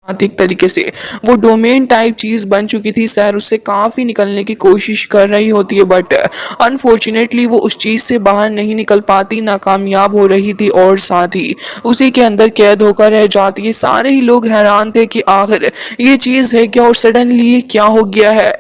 एक तरीके से वो डोमेन टाइप चीज बन चुकी थी। सैर उससे काफी निकलने की कोशिश कर रही होती है, बट अनफॉर्चुनेटली वो उस चीज से बाहर नहीं निकल पाती, नाकामयाब हो रही थी और साथ ही उसी के अंदर कैद होकर रह जाती है। सारे ही लोग हैरान थे कि आखिर ये चीज है क्या और सडनली क्या हो गया है।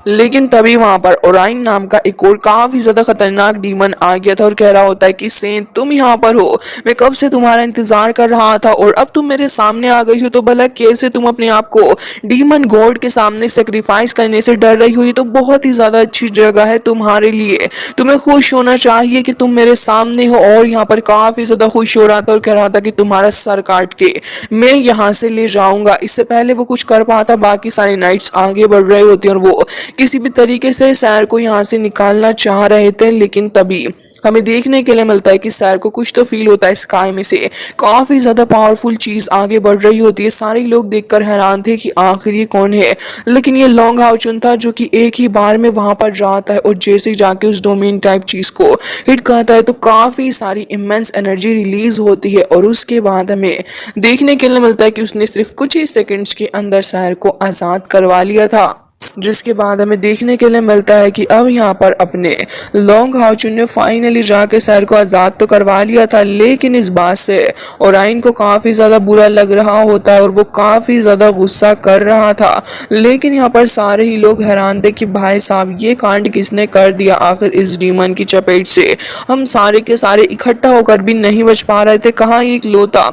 लेकिन तभी वहां पर ओराइन नाम का एक और काफी ज्यादा खतरनाक डीमन आ गया था और कह रहा होता है कि सेंट तुम यहाँ पर हो, मैं कब से तुम्हारा इंतजार कर रहा था और अब तुम मेरे सामने आ गई हो, तो भला कैसे तुम अपने आप को डीमन गॉड के सामने सेक्रीफाइस करने से डर रही हो। ये तो बहुत ही ज्यादा अच्छी जगह है तुम्हारे लिए, तुम्हें खुश होना चाहिए कि तुम मेरे सामने हो। और यहाँ पर काफी ज्यादा खुश हो रहा था और कह रहा था कि तुम्हारा सर काट के मैं यहाँ से ले जाऊंगा। इससे पहले वो कुछ कर पाता, बाकी सारे नाइट्स आगे बढ़ रहे होते हैं और वो किसी भी तरीके से सैर को यहाँ से निकालना चाह रहे थे। लेकिन तभी हमें देखने के लिए मिलता है कि सैर को कुछ तो फील होता है, स्काई में से काफी ज्यादा पावरफुल चीज आगे बढ़ रही होती है। सारे लोग देखकर हैरान थे कि आखिर ये कौन है, लेकिन ये लॉन्ग हाउचुन था जो कि एक ही बार में वहां पर जाता है और जैसे ही जाके उस डोमेन टाइप चीज को हिट करता है तो काफी सारी इमेंस एनर्जी रिलीज होती है और उसके बाद हमें देखने के लिए मिलता है कि उसने सिर्फ कुछ ही सेकंड्स के अंदर सैर को आजाद करवा लिया था। जिसके बाद हमें देखने के लिए मिलता है कि अब यहाँ पर अपने लॉन्ग हाउचुन ने फाइनली जाके सैर को आज़ाद तो करवा लिया था, लेकिन इस बात से ओराइन को काफ़ी ज़्यादा बुरा लग रहा होता है और वो काफ़ी ज़्यादा गुस्सा कर रहा था। लेकिन यहाँ पर सारे ही लोग हैरान थे कि भाई साहब ये कांड किसने कर दिया, आखिर इस डीमन की चपेट से हम सारे के सारे इकट्ठा होकर भी नहीं बच पा रहे थे, कहाँ एक लोता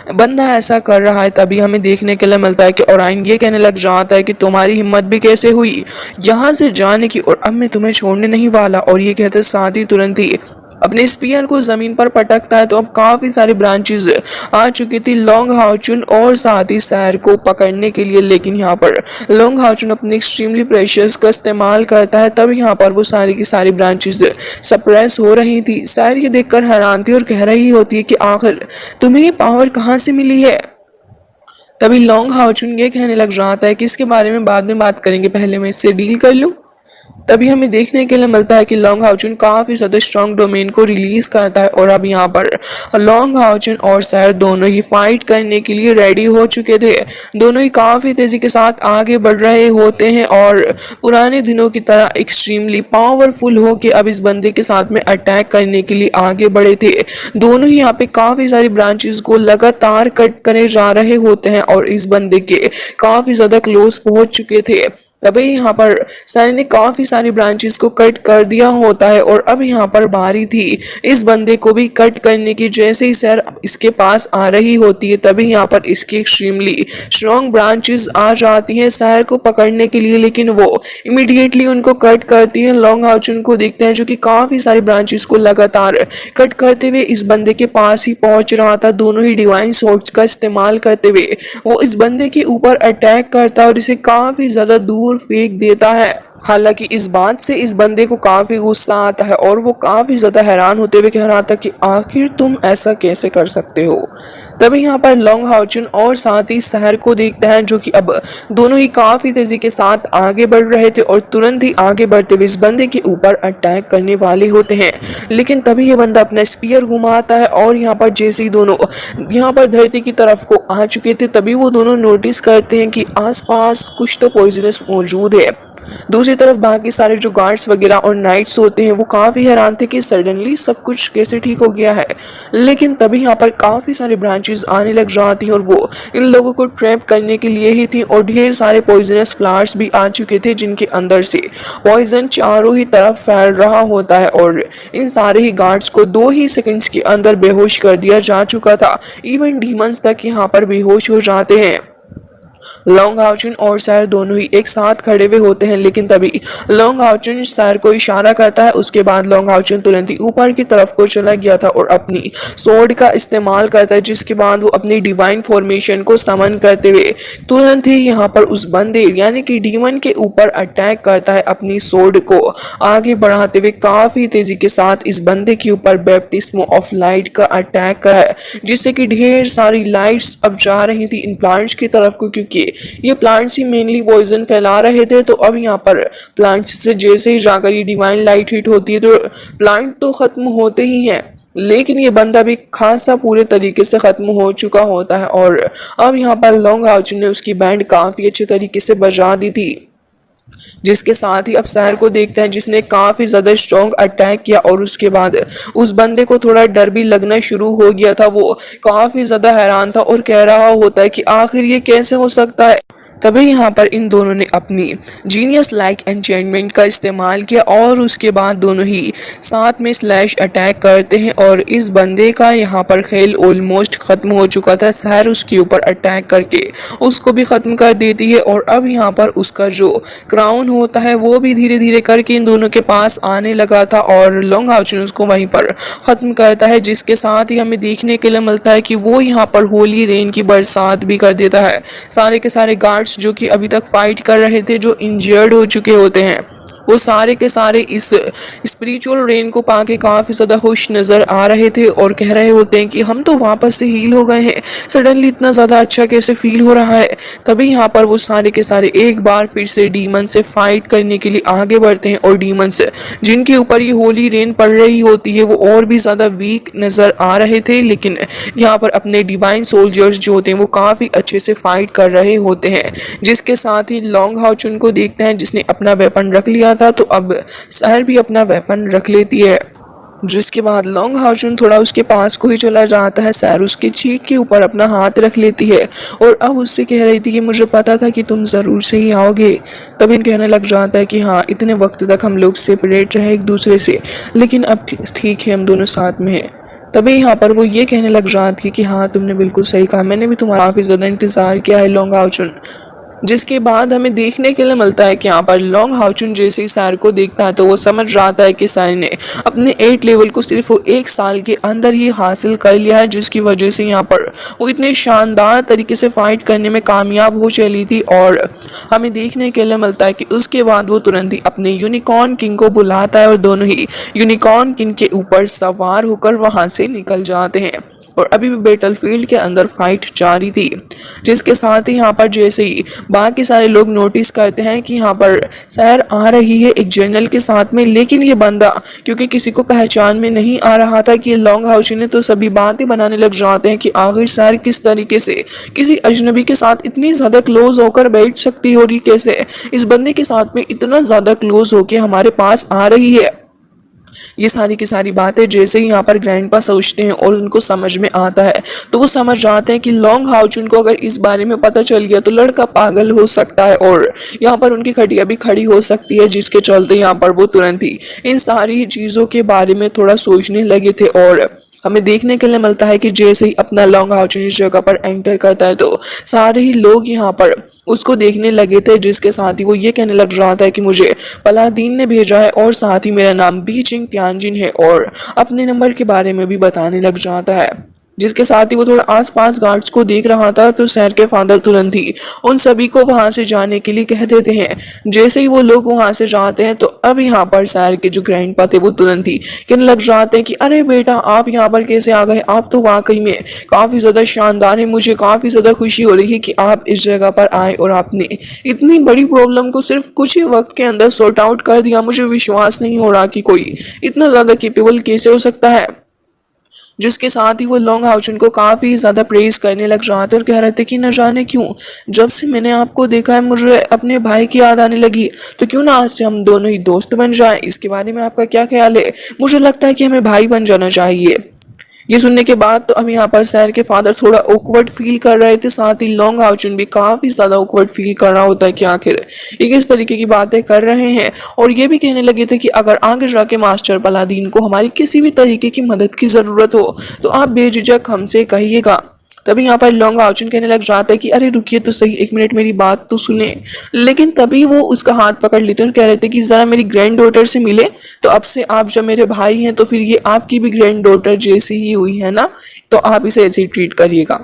बंदा ऐसा कर रहा है। तभी हमें देखने के लिए मिलता है कि ओराइन ये कहने लग जाता है कि तुम्हारी हिम्मत भी कैसे हुई यहाँ से जाने की, और अब मैं तुम्हें छोड़ने नहीं वाला। और ये कहते साथ ही तुरंत ही अपने स्पीयर को जमीन पर पटकता है। तो अब काफी सारी ब्रांचेस आ चुकी थी लॉन्ग हाउचुन और साथ ही सैर को पकड़ने के लिए। लेकिन यहाँ पर लॉन्ग हाउचुन अपने एक्सट्रीमली प्रेशियस का इस्तेमाल करता है, तब यहाँ पर वो सारी की सारी ब्रांचेस सप्रेस हो रही थी। सैर ये देखकर हैरान थी और कह रही होती है कि आखिर तुम्हें ये पावर कहाँ से मिली है। तभी लॉन्ग हाउचुन ये कहने लग जाता है कि इसके बारे में बाद में बात करेंगे, पहले मैं इससे डील कर लूं। तभी हमें देखने के लिए मिलता है कि लॉन्ग हाउचुन काफी ज्यादा स्ट्रॉन्ग डोमेन को रिलीज करता है और अब यहाँ पर लॉन्ग हाउचुन और सैर दोनों ही फाइट करने के लिए रेडी हो चुके थे। दोनों ही काफी तेजी के साथ आगे बढ़ रहे होते हैं और पुराने दिनों की तरह एक्सट्रीमली पावरफुल हो के अब इस बंदे के साथ में अटैक करने के लिए आगे बढ़े थे। दोनों ही यहाँ पे काफी सारी ब्रांचेस को लगातार कट करे जा रहे होते हैं और इस बंदे के काफी ज्यादा क्लोज पहुंच चुके थे। तभी यहाँ पर सर ने काफी सारी ब्रांचेस को कट कर दिया होता है और अब यहाँ पर बारी थी इस बंदे को भी कट करने की। जैसे ही सर इसके पास आ रही होती है तभी यहाँ पर इसकी एक्सट्रीमली स्ट्रॉन्ग ब्रांचेस आ जाती हैं सर को पकड़ने के लिए, लेकिन वो इमीडिएटली उनको कट करती है। लॉन्ग हाउचुन को देखते हैं जो कि काफी सारी ब्रांचेस को लगातार कट करते हुए इस बंदे के पास ही पहुंच रहा था। दोनों ही डिवाइन सोर्ड्स का इस्तेमाल करते हुए वो इस बंदे के ऊपर अटैक करता है और इसे काफी ज्यादा दूर फेंक देता है। हालांकि इस बात से इस बंदे को काफी गुस्सा आता है और वो काफी ज्यादा हैरान होते हुए कह रहा था कि आखिर तुम ऐसा कैसे कर सकते हो। तभी यहाँ पर लॉन्ग हाउचुन और साथ ही सहर को देखते हैं जो कि अब दोनों ही काफी तेजी के साथ आगे बढ़ रहे थे और तुरंत ही आगे बढ़ते हुए इस बंदे के ऊपर अटैक करने वाले होते हैं। लेकिन तभी ये बंदा अपना स्पीयर घुमाता है और यहाँ पर जैसे ही दोनों यहाँ पर धरती की तरफ को आ चुके थे तभी वो दोनों नोटिस करते हैं कि आसपास कुछ तो पॉइजनस मौजूद है। दूसरी तरफ बाकी सारे जो गार्ड्स वगैरह और नाइट्स होते हैं वो काफी हैरान थे कि सडनली सब कुछ कैसे ठीक हो गया है। लेकिन तभी यहाँ पर काफी सारी ब्रांचेस आने लग जाती हैं और वो इन लोगों को ट्रैप करने के लिए ही थी और ढेर सारे पॉइजनस फ्लावर्स भी आ चुके थे जिनके अंदर से पॉइजन चारों ही तरफ फैल रहा होता है और इन सारे ही गार्ड्स को 2 ही सेकंड्स के अंदर बेहोश कर दिया जा चुका था। इवन डीमंस तक यहाँ पर बेहोश हो जाते हैं। लॉन्ग हाउचुन और सैर दोनों ही एक साथ खड़े हुए होते हैं, लेकिन तभी लॉन्ग हाउचुन सैर को इशारा करता है। उसके बाद लॉन्ग हाउचुन तुरंत ही ऊपर की तरफ को चला गया था और अपनी सोर्ड का इस्तेमाल करता है, जिसके बाद वो अपनी डिवाइन फॉर्मेशन को समन करते हुए तुरंत ही यहाँ पर उस बंदे यानी कि डीमन के ऊपर अटैक करता है। अपनी सोर्ड को आगे बढ़ाते हुए काफी तेजी के साथ इस बंदे के ऊपर बैप्टिस्मो ऑफ लाइट का अटैक करा है, जिससे कि ढेर सारी लाइट्स अब जा रही थी इन प्लांट्स की तरफ को, क्योंकि ये प्लांट्स ही मेनली पॉइजन फैला रहे थे। तो अब यहाँ पर प्लांट्स से जैसे ही जाकर ये डिवाइन लाइट हिट होती है तो प्लांट तो खत्म होते ही हैं, लेकिन ये बंदा भी खासा पूरे तरीके से ख़त्म हो चुका होता है और अब यहाँ पर लॉन्ग हाउचुन ने उसकी बैंड काफ़ी अच्छे तरीके से बजा दी थी, जिसके साथ ही अब शहर को देखते हैं जिसने काफ़ी ज़्यादा स्ट्रॉन्ग अटैक किया और उसके बाद उस बंदे को थोड़ा डर भी लगना शुरू हो गया था। वो काफ़ी ज़्यादा हैरान था और कह रहा होता है कि आखिर ये कैसे हो सकता है। तभी यहाँ पर इन दोनों ने अपनी जीनियस लाइक एन्चेंटमेंट का इस्तेमाल किया और उसके बाद दोनों ही साथ में स्लैश अटैक करते हैं और इस बंदे का यहाँ पर खेल ऑलमोस्ट ख़त्म हो चुका था। सहर उसके ऊपर अटैक करके उसको भी ख़त्म कर देती है और अब यहाँ पर उसका जो क्राउन होता है वो भी धीरे धीरे करके इन दोनों के पास आने लगा था और लॉन्ग हाउचन उसको वहीं पर ख़त्म करता है, जिसके साथ ही हमें देखने के लिए मिलता है कि वो यहाँ पर होली रेन की बरसात भी कर देता है। सारे के सारे गार्ड्स जो कि अभी तक फाइट कर रहे थे, जो इंजर्ड हो चुके होते हैं, वो सारे के सारे इस स्पिरिचुअल रेन को पाके काफ़ी ज़्यादा खुश नज़र आ रहे थे और कह रहे होते हैं कि हम तो वापस से हील हो गए हैं, सडनली इतना ज़्यादा अच्छा कैसे फील हो रहा है। तभी यहाँ पर वो सारे के सारे एक बार फिर से डीमन से फाइट करने के लिए आगे बढ़ते हैं और डीमंस जिनके ऊपर ये होली रेन पड़ रही होती है वो और भी ज़्यादा वीक नज़र आ रहे थे, लेकिन यहाँ पर अपने डिवाइन सोल्जर्स जो होते हैं वो काफ़ी अच्छे से फाइट कर रहे होते हैं। जिसके साथ ही लॉन्ग हाउचुन को देखते हैं जिसने अपना वेपन रख लिया था, तो अब सहर भी अपना वेपन रख लेती है। जिसके बाद लॉन्ग हाउचुन थोड़ा उसके पास को ही चला जाता है, सहर उसकी चीख के ऊपर अपना हाथ रख लेती है और अब उससे कह रही थी कि मुझे पता था कि तुम ज़रूर से ही आओगे। तभी कहने लग जाता है कि हाँ, इतने वक्त तक हम लोग सेपरेट रहे एक दूसरे से, लेकिन अब ठीक है, हम दोनों साथ में हैं। तभी यहाँ पर वो ये कहने लग रहा थी कि हाँ, तुमने बिल्कुल सही कहा, मैंने भी तुम्हारा काफ़ी ज़्यादा इंतज़ार किया है लॉन्ग हाउचुन। जिसके बाद हमें देखने के लिए मिलता है कि यहाँ पर लॉन्ग हाउचुन जैसे ही सैर को देखता है तो वो समझ रहा था कि सैर ने अपने 8 लेवल को सिर्फ वो 1 साल के अंदर ही हासिल कर लिया है, जिसकी वजह से यहाँ पर वो इतने शानदार तरीके से फाइट करने में कामयाब हो चली थी। और हमें देखने के लिए मिलता है कि उसके बाद वो तुरंत ही अपने यूनिकॉर्न किंग को बुलाता है और दोनों ही यूनिकॉर्न किंग के ऊपर सवार होकर वहाँ से निकल जाते हैं। और अभी भी बैटलफील्ड के अंदर फाइट जारी थी, जिसके साथ ही यहाँ पर जैसे ही बाकी सारे लोग नोटिस करते हैं कि यहाँ पर सहर आ रही है एक जनरल के साथ में, लेकिन ये बंदा क्योंकि किसी को पहचान में नहीं आ रहा था कि ये लॉन्ग हाउचुन है, तो सभी बातें बनाने लग जाते हैं कि आखिर सहर किस तरीके से किसी अजनबी के साथ इतनी ज़्यादा क्लोज होकर बैठ सकती हो रही, कैसे इस बंदे के साथ में इतना ज़्यादा क्लोज होकर हमारे पास आ रही है। ये सारी की सारी बातें जैसे ही यहाँ पर ग्रैंडपा सोचते हैं और उनको समझ में आता है, तो वो समझ जाते हैं कि लॉन्ग हाउचुन को अगर इस बारे में पता चल गया तो लड़का पागल हो सकता है और यहाँ पर उनकी खटिया भी खड़ी हो सकती है, जिसके चलते यहाँ पर वो तुरंत ही इन सारी चीज़ों के बारे में थोड़ा सोचने लगे थे। और हमें देखने के लिए मिलता है कि जैसे ही अपना लॉन्ग हाउचुन इस जगह पर एंटर करता है तो सारे ही लोग यहाँ पर उसको देखने लगे थे, जिसके साथ ही वो ये कहने लग रहा था कि मुझे पलादीन ने भेजा है और साथ ही मेरा नाम बीचिंग त्यानजिन है, और अपने नंबर के बारे में भी बताने लग जाता है। जिसके साथ ही वो थोड़ा आसपास गार्ड्स को देख रहा था तो शहर के फादर तुरंत ही उन सभी को वहां से जाने के लिए कह देते हैं। जैसे ही वो लोग वहां से जाते हैं तो अब यहाँ पर शहर के जो ग्रैंडपा थे वो तुरंत ही कहने लग जाते हैं कि अरे बेटा, आप यहाँ पर कैसे आ गए, आप तो वाकई में काफ़ी ज़्यादा शानदार है, मुझे काफ़ी ज़्यादा खुशी हो रही है कि आप इस जगह पर आए और आपने इतनी बड़ी प्रॉब्लम को सिर्फ कुछ ही वक्त के अंदर सॉर्ट आउट कर दिया। मुझे विश्वास नहीं हो रहा कि कोई इतना ज़्यादा केपेबल कैसे हो सकता है। जिसके साथ ही वो लॉन्ग हाउचुन को काफ़ी ज़्यादा प्रेज करने लग रहा था और कह रहे थे कि न जाने क्यों जब से मैंने आपको देखा है मुझे अपने भाई की याद आने लगी, तो क्यों ना आज से हम दोनों ही दोस्त बन जाएं। इसके बारे में आपका क्या ख्याल है? मुझे लगता है कि हमें भाई बन जाना चाहिए। ये सुनने के बाद तो अब यहाँ पर शहर के फादर थोड़ा ऑकवर्ड फील कर रहे थे, साथ ही लॉन्ग हाउचुन भी काफ़ी ज़्यादा ऑकवर्ड फील कर रहा होता है कि आखिर ये किस तरीके की बातें कर रहे हैं। और ये भी कहने लगे थे कि अगर आगे जाके मास्टर पलादीन को हमारी किसी भी तरीके की मदद की ज़रूरत हो तो आप बेझिझक हमसे कहिएगा। तभी यहाँ पर लॉन्ग हाउचुन कहने लग जाता है कि अरे रुकिए तो सही, 1 मिनट मेरी बात तो सुने। लेकिन तभी वो उसका हाथ पकड़ लेते हैं और कह रहे थे कि ज़रा मेरी ग्रैंड डॉटर से मिले, तो अब से आप जब मेरे भाई हैं तो फिर ये आपकी भी ग्रैंड डॉटर जैसी ही हुई है ना, तो आप इसे ऐसे ही ट्रीट करिएगा।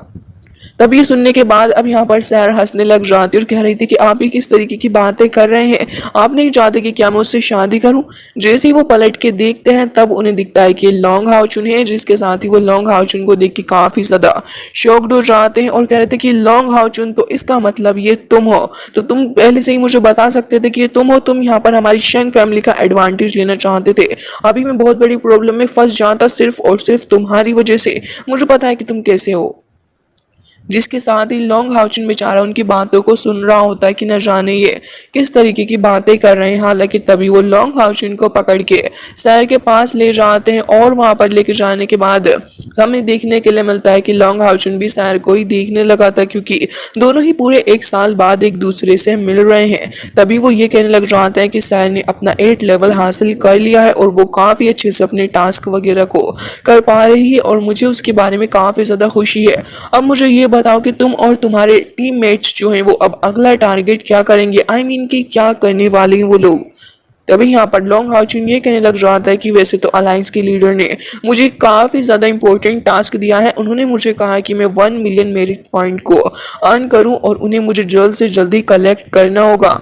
तब ये सुनने के बाद अब यहाँ पर सैर हंसने लग जाती और कह रही थी कि आप ही किस तरीके की बातें कर रहे हैं, आप नहीं चाहते कि क्या मैं उससे शादी करूं। जैसे ही वो पलट के देखते हैं तब उन्हें दिखता है कि लॉन्ग हाउचुन है, जिसके साथ ही वो लॉन्ग हाउचुन को देख के काफी ज्यादा शॉक्ड हो जाते हैं और कह रहे थे कि लॉन्ग हाउचुन तो इसका मतलब ये तुम हो, तो तुम पहले से ही मुझे बता सकते थे कि ये तुम हो, तुम यहाँ पर हमारी शेंग फैमिली का एडवांटेज लेना चाहते थे। अभी मैं बहुत बड़ी प्रॉब्लम में फंस जाता सिर्फ और सिर्फ तुम्हारी वजह से, मुझे पता है कि तुम कैसे हो। जिसके साथ ही लॉन्ग हाउचुन बेचारा उनकी बातों को सुन रहा होता है कि न जाने ये किस तरीके की बातें कर रहे हैं। हालांकि तभी वो लॉन्ग हाउचुन को पकड़ के सैर के पास ले जाते हैं और वहां पर लेके जाने के बाद हमें देखने के लिए मिलता है कि लॉन्ग हाउचुन भी सैर को ही देखने लगा था, क्योंकि दोनों ही पूरे 1 साल बाद एक दूसरे से मिल रहे हैं। तभी वो ये कहने लग जाते हैं कि सैर ने अपना 8 लेवल हासिल कर लिया है और वो काफ़ी अच्छे से अपने टास्क वगैरह को कर पा रही है और मुझे उसके बारे में काफ़ी ज़्यादा खुशी है। अब मुझे ये बताओ कि तुम और तुम्हारे टीममेट्स जो हैं वो अब अगला टारगेट क्या करेंगे, आई मीन कि क्या करने वाले हैं वो लोग। तभी यहाँ पर लॉन्ग हाउचुन ये कहने लग जाता है कि वैसे तो अलायंस के लीडर ने मुझे काफ़ी ज़्यादा इंपॉर्टेंट टास्क दिया है। उन्होंने मुझे कहा कि मैं 1 मिलियन मेरिट पॉइंट को अर्न करूं और उन्हें मुझे जल्द से जल्दी कलेक्ट करना होगा।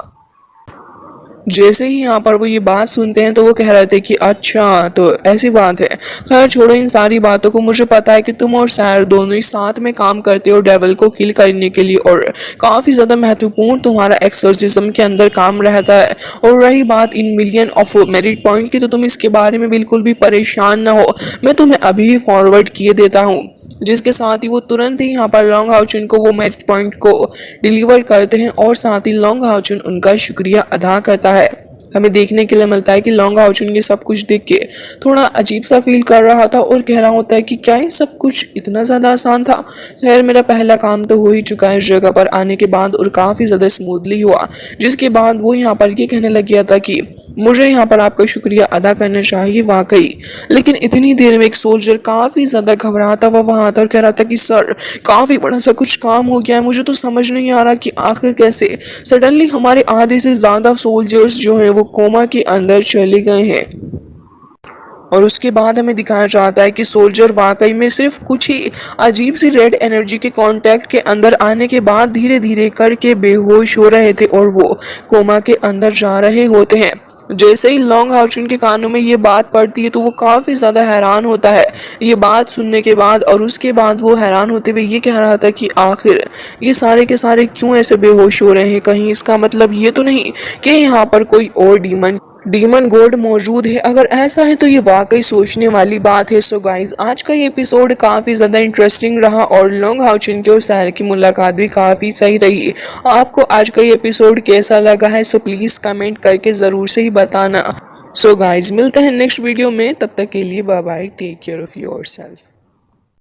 जैसे ही यहाँ पर वो ये बात सुनते हैं तो वो कह रहे थे कि अच्छा तो ऐसी बात है। खैर छोड़ो इन सारी बातों को, मुझे पता है कि तुम और सैर दोनों ही साथ में काम करते हो डेविल को किल करने के लिए और काफ़ी ज़्यादा महत्वपूर्ण तुम्हारा एक्सोर्सिज्म के अंदर काम रहता है। और रही बात in million of merit point की, तो तुम इसके बारे में बिल्कुल भी परेशान ना हो, मैं तुम्हें अभी फॉरवर्ड किए देता हूँ। जिसके साथ ही वो तुरंत ही यहाँ पर लॉन्ग हाउचुन को वो मैच पॉइंट को डिलीवर करते हैं और साथ ही लॉन्ग हाउचुन उनका शुक्रिया अदा करता है। हमें देखने के लिए मिलता है कि लॉन्ग हाउचुन ये सब कुछ देख के थोड़ा अजीब सा फील कर रहा था और कह रहा होता है कि क्या ये सब कुछ इतना ज़्यादा आसान था। खैर मेरा पहला काम तो हो ही चुका है इस जगह पर आने के बाद और काफ़ी ज़्यादा स्मूथली हुआ। जिसके बाद वो यहाँ पर ये कहने लग गया था कि मुझे यहाँ पर आपका शुक्रिया अदा करना चाहिए वाकई। लेकिन इतनी देर में एक सोल्जर काफ़ी ज़्यादा घबराता हुआ वहाँ आता और कह रहा था कि सर काफ़ी बड़ा सा कुछ काम हो गया है, मुझे तो समझ नहीं आ रहा कि आखिर कैसे सडनली हमारे आधे से ज़्यादा सोल्जर्स जो हैं वो कोमा के अंदर चले गए हैं। और उसके बाद हमें दिखाया जाता है कि सोल्जर वाकई में सिर्फ कुछ ही अजीब सी रेड एनर्जी के कांटेक्ट के अंदर आने के बाद धीरे धीरे करके बेहोश हो रहे थे और वो कोमा के अंदर जा रहे होते हैं। जैसे ही लॉन्ग हाउचुन के कानों में ये बात पड़ती है तो वो काफ़ी ज़्यादा हैरान होता है ये बात सुनने के बाद। और उसके बाद वो हैरान होते हुए ये कह रहा था कि आखिर ये सारे के सारे क्यों ऐसे बेहोश हो रहे हैं, कहीं इसका मतलब ये तो नहीं कि यहाँ पर कोई और डीमन गॉड मौजूद है। अगर ऐसा है तो ये वाकई सोचने वाली बात है। सो गाइज आज का ये एपिसोड काफ़ी ज़्यादा इंटरेस्टिंग रहा और लॉन्ग हाउचुन के और सैर की मुलाकात भी काफ़ी सही रही। आपको आज का ये एपिसोड कैसा लगा है सो प्लीज़ कमेंट करके ज़रूर से ही बताना। सो गाइज मिलते हैं नेक्स्ट वीडियो में, तब तक के लिए bye bye, take care of yourself.